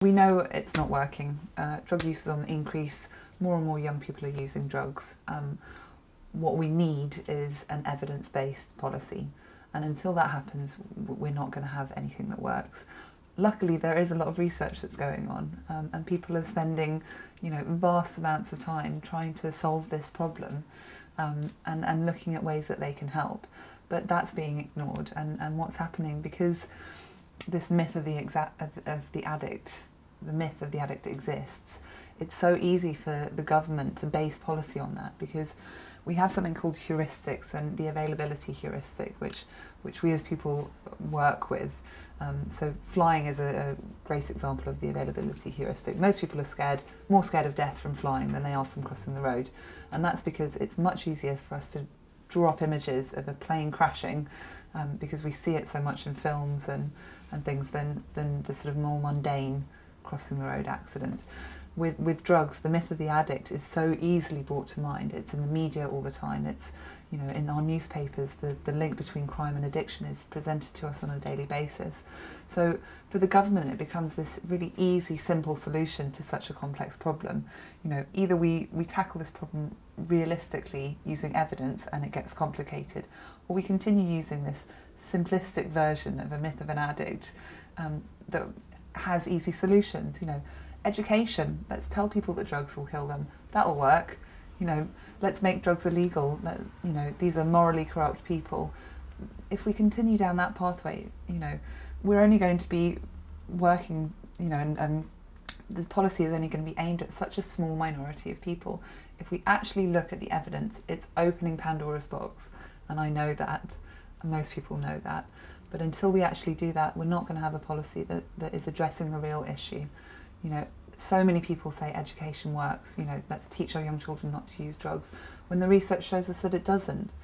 We know it's not working. Drug use is on the increase. More and more young people are using drugs. What we need is an evidence-based policy. And until that happens, we're not going to have anything that works. Luckily, there is a lot of research that's going on, and people are spending, vast amounts of time trying to solve this problem, and looking at ways that they can help. But that's being ignored, and what's happening, because this myth of the addict, the myth of the addict exists, it's so easy for the government to base policy on that, because we have something called heuristics, and the availability heuristic, which we as people work with. So flying is a great example of the availability heuristic. Most people are more scared of death from flying than they are from crossing the road, and that's because it's much easier for us to draw up images of a plane crashing, because we see it so much in films and things, than the sort of more mundane crossing the road accident. With drugs, the myth of the addict is so easily brought to mind. It's in the media all the time. It's, in our newspapers, the link between crime and addiction is presented to us on a daily basis. So for the government, it becomes this really easy, simple solution to such a complex problem. Either we tackle this problem realistically using evidence and it gets complicated, or we continue using this simplistic version of a myth of an addict that has easy solutions. Education, let's tell people that drugs will kill them. That'll work. Let's make drugs illegal. These are morally corrupt people. If we continue down that pathway, we're only going to be working, and the policy is only going to be aimed at such a small minority of people. If we actually look at the evidence, it's opening Pandora's box, and I know that, and most people know that. But until we actually do that, we're not going to have a policy that is addressing the real issue. So many people say education works, let's teach our young children not to use drugs, when the research shows us that it doesn't.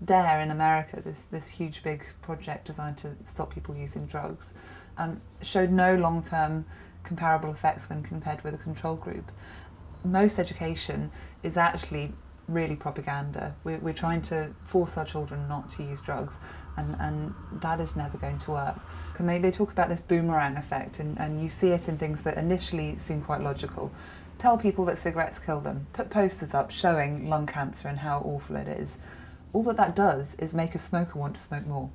DARE in America, this huge big project designed to stop people using drugs, showed no long-term comparable effects when compared with a control group. Most education is actually really propaganda. We're trying to force our children not to use drugs, and that is never going to work. And they talk about this boomerang effect, and you see it in things that initially seem quite logical. Tell people that cigarettes kill them, put posters up showing lung cancer and how awful it is. All that does is make a smoker want to smoke more.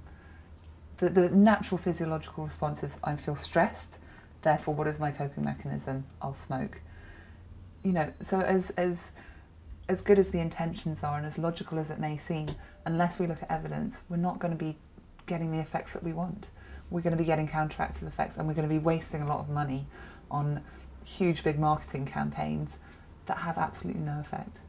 The natural physiological response is, I feel stressed, therefore what is my coping mechanism? I'll smoke. So as good as the intentions are and as logical as it may seem, unless we look at evidence, we're not going to be getting the effects that we want. We're going to be getting counteractive effects, and we're going to be wasting a lot of money on huge big marketing campaigns that have absolutely no effect.